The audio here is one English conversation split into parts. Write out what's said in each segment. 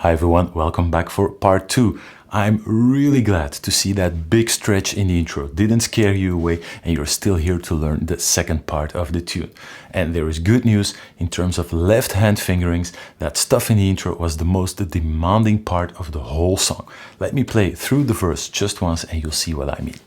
Hi everyone, welcome back for part 2. I'm really glad to see that big stretch in the intro didn't scare you away and you're still here to learn the second part of the tune. And there is good news in terms of left hand fingerings. That stuff in the intro was the most demanding part of the whole song. Let me play through the verse just once and you'll see what I mean.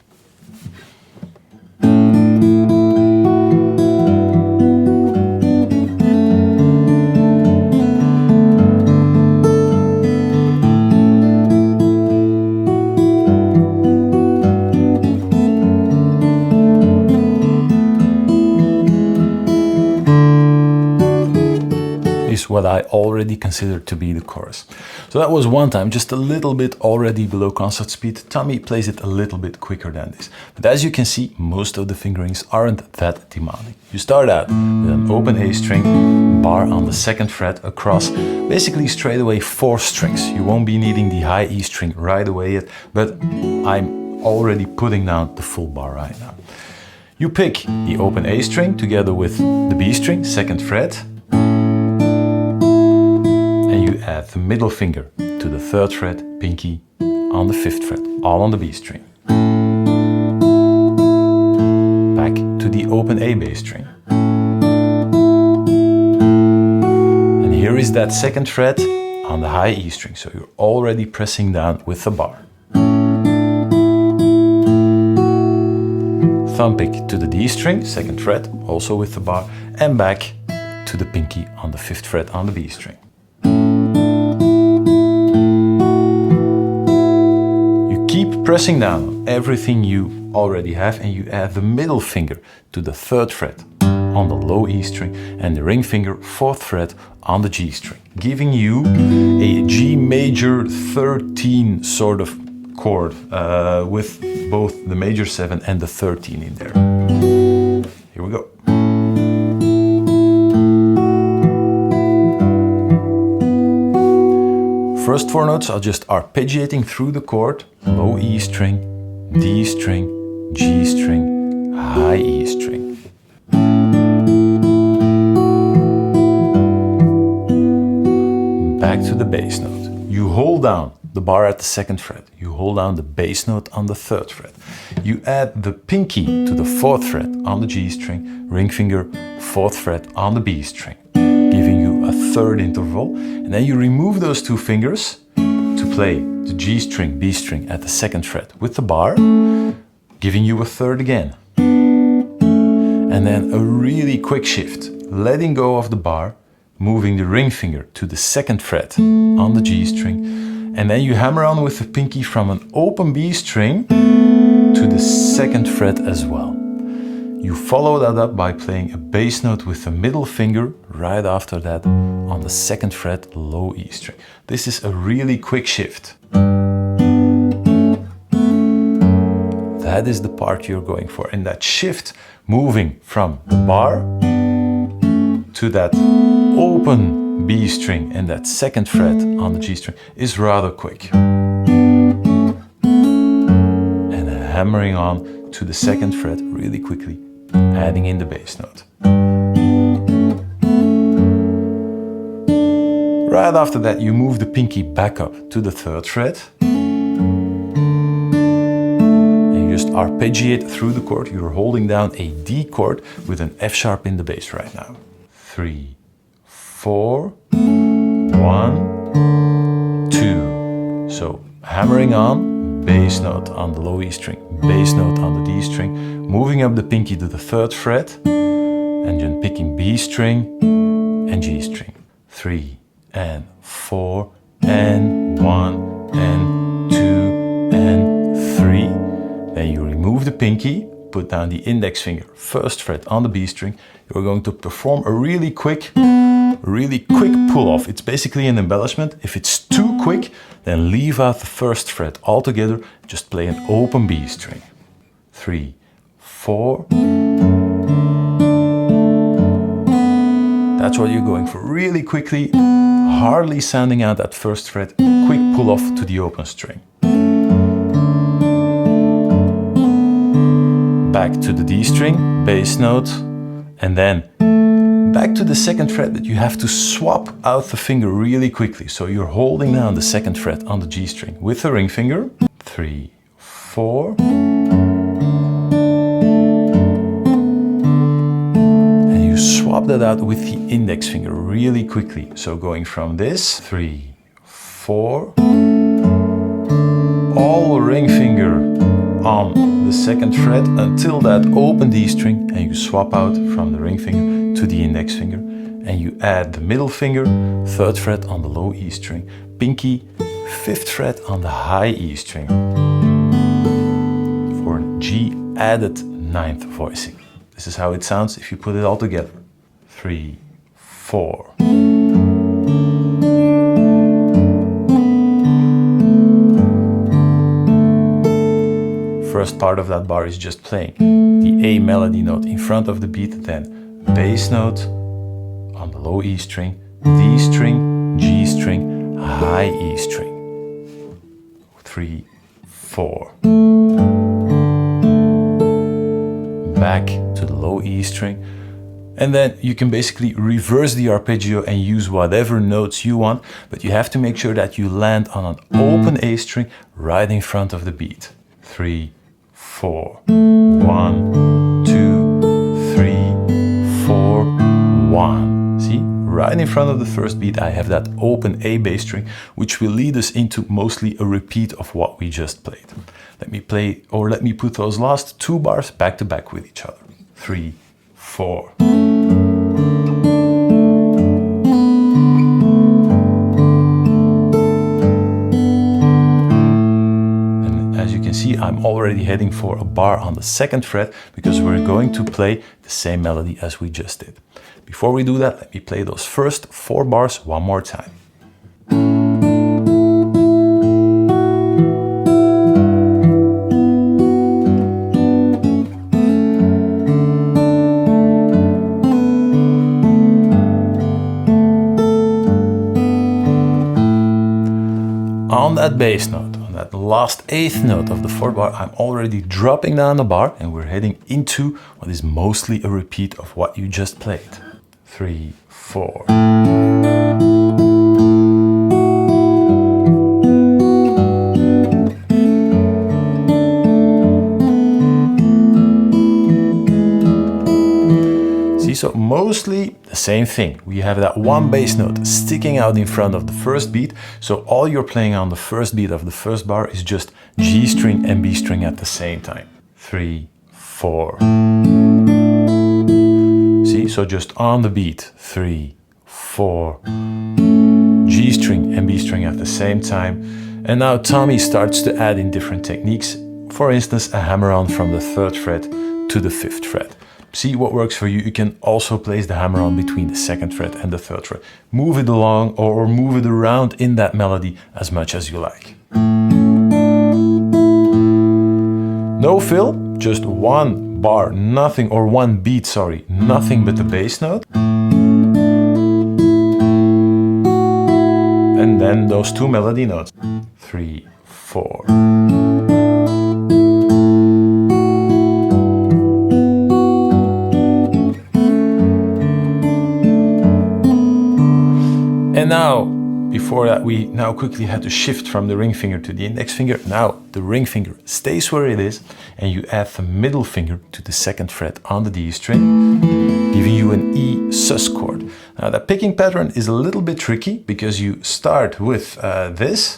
Is what I already considered to be the chorus. So that was one time, just a little bit already below concert speed. Tommy plays it a little bit quicker than this. But as you can see, most of the fingerings aren't that demanding. You start out with an open A string, bar on the 2nd fret across, basically straight away 4 strings. You won't be needing the high E string right away yet, but I'm already putting down the full bar right now. You pick the open A string together with the B string, 2nd fret, and you add the middle finger to the 3rd fret, pinky on the 5th fret, all on the B string. Back to the open A bass string. And here is that 2nd fret on the high E string, so you're already pressing down with the bar. Thumb pick to the D string, 2nd fret, also with the bar, and back to the pinky on the 5th fret on the B string. Keep pressing down on everything you already have and you add the middle finger to the 3rd fret on the low E string and the ring finger 4th fret on the G string, giving you a G major 13 sort of chord with both the major 7 and the 13 in there. Here we go. First 4 notes are just arpeggiating through the chord, low E string, D string, G string, high E string. Back to the bass note. You hold down the bar at the 2nd fret. You hold down the bass note on the 3rd fret. You add the pinky to the 4th fret on the G string, ring finger 4th fret on the B string, giving you a 3rd interval, and then you remove those 2 fingers to play the G string, B string at the 2nd fret with the bar, giving you a 3rd again. And then a really quick shift, letting go of the bar, moving the ring finger to the 2nd fret on the G string, and then you hammer on with the pinky from an open B string to the 2nd fret as well. You follow that up by playing a bass note with the middle finger right after that on the 2nd fret low E string. This is a really quick shift. That is the part you're going for. And that shift, moving from the bar to that open B string and that 2nd fret on the G string, is rather quick. And hammering on to the 2nd fret really quickly, adding in the bass note. Right after that, you move the pinky back up to the 3rd fret. And you just arpeggiate through the chord. You're holding down a D chord with an F sharp in the bass right now. 3, 4, 1, 2. So hammering on, bass note on the low E string, bass note on the D string, moving up the pinky to the 3rd fret, and then picking B string and G string. 3 and 4 and 1 and 2 and 3. Then you remove the pinky, put down the index finger, 1st fret on the B string. You're going to perform a really quick pull-off. It's basically an embellishment. If it's too quick, then leave out the 1st fret altogether. Just play an open B string. 3, 4. That's what you're going for. Really quickly, hardly sounding out that 1st fret. Quick pull-off to the open string. Back to the D string, bass note, and then back to the second fret, but you have to swap out the finger really quickly. So you're holding down the second fret on the G string with the ring finger. 3, 4. And you swap that out with the index finger really quickly. So going from this, 3, 4, all ring finger on the second fret until that open D string, and you swap out from the ring finger to the index finger, and you add the middle finger, 3rd fret on the low E string, pinky, 5th fret on the high E string, for a G added 9th voicing. This is how it sounds if you put it all together. 3, 4. First part of that bar is just playing the A melody note in front of the beat, then bass note on the low E string, D string, G string, high E string. 3, 4. Back to the low E string. And then you can basically reverse the arpeggio and use whatever notes you want, but you have to make sure that you land on an open A string right in front of the beat. 3, 4. 1, 2, 3, 4, 1. See? Right in front of the first beat I have that open A bass string, which will lead us into mostly a repeat of what we just played. Let me put those last 2 bars back to back with each other. 3, 4. See, I'm already heading for a bar on the 2nd fret because we're going to play the same melody as we just did. Before we do that, let me play those first 4 bars one more time. On that bass note, the last 8th note of the 4th bar, I'm already dropping down the bar and we're heading into what is mostly a repeat of what you just played. 3, 4. See, so mostly the same thing. We have that one bass note sticking out in front of the first beat, so all you're playing on the first beat of the first bar is just G string and B string at the same time. 3, 4. See, so just on the beat, 3, 4, G string and B string at the same time. And now Tommy starts to add in different techniques. For instance, a hammer-on from the 3rd fret to the 5th fret. See what works for you. You can also place the hammer-on between the 2nd fret and the 3rd fret. Move it along or move it around in that melody as much as you like. No fill, just one bar, nothing, or one beat, sorry, nothing but the bass note. And then those 2 melody notes. 3, 4. And now, before that, we now quickly had to shift from the ring finger to the index finger. Now the ring finger stays where it is, and you add the middle finger to the 2nd fret on the D string, giving you an E sus chord. Now that picking pattern is a little bit tricky because you start with this,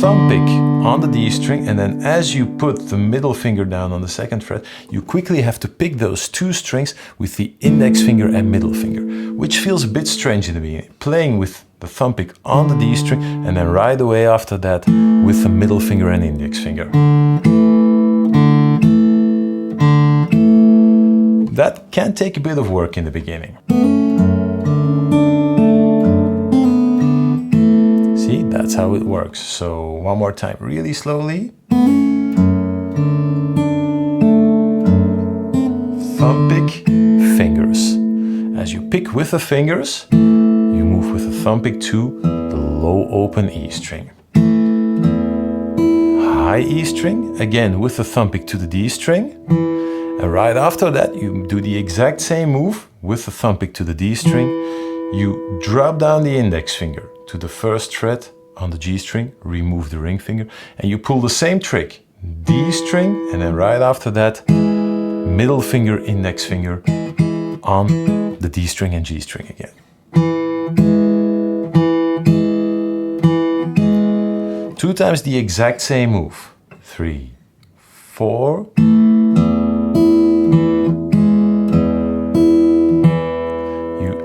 thumb pick on the D string, and then as you put the middle finger down on the 2nd fret, you quickly have to pick those 2 strings with the index finger and middle finger, which feels a bit strange in the beginning. Playing with the thumb pick on the D string and then right away after that with the middle finger and index finger. That can take a bit of work in the beginning. See, that's how it works. So one more time, really slowly. Thumb pick, fingers. As you pick with the fingers, you move with the thumb pick to the low open E string. High E string, again with the thumb pick to the D string. And right after that, you do the exact same move with the thumb pick to the D string. You drop down the index finger to the first fret on the G string, remove the ring finger, and you pull the same trick, D string, and then right after that, middle finger, index finger on the D string and G string again. 2 times the exact same move. 3, 4.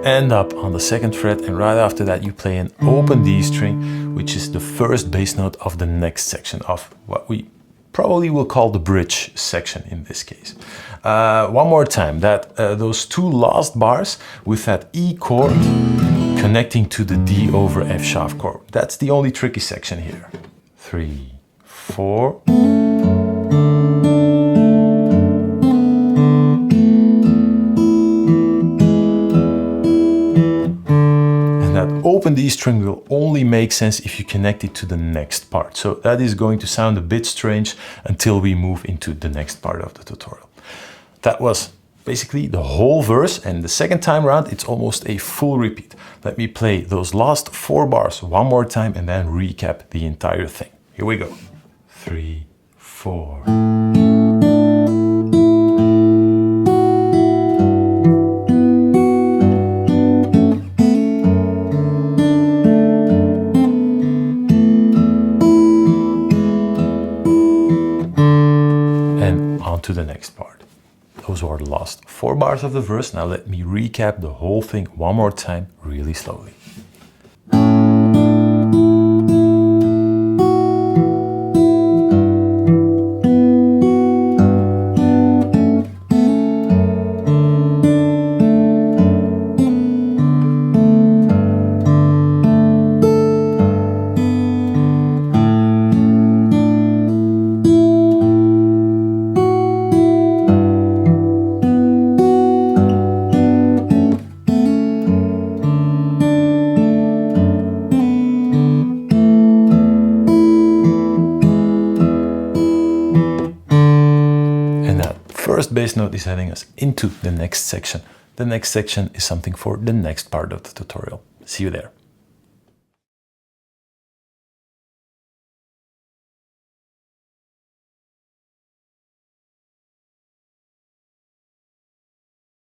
End up on the 2nd fret, and right after that you play an open D string, which is the first bass note of the next section of what we probably will call the bridge section in this case. One more time, those 2 last bars with that E chord connecting to the D over F sharp chord. That's the only tricky section here. 3, 4. Open D string will only make sense if you connect it to the next part. So that is going to sound a bit strange until we move into the next part of the tutorial. That was basically the whole verse, and the second time around it's almost a full repeat. Let me play those last 4 bars one more time and then recap the entire thing. Here we go. 3, 4. To the next part. Those are the last 4 bars of the verse. Now let me recap the whole thing one more time really slowly. First bass note is heading us into the next section. The next section is something for the next part of the tutorial. See you there.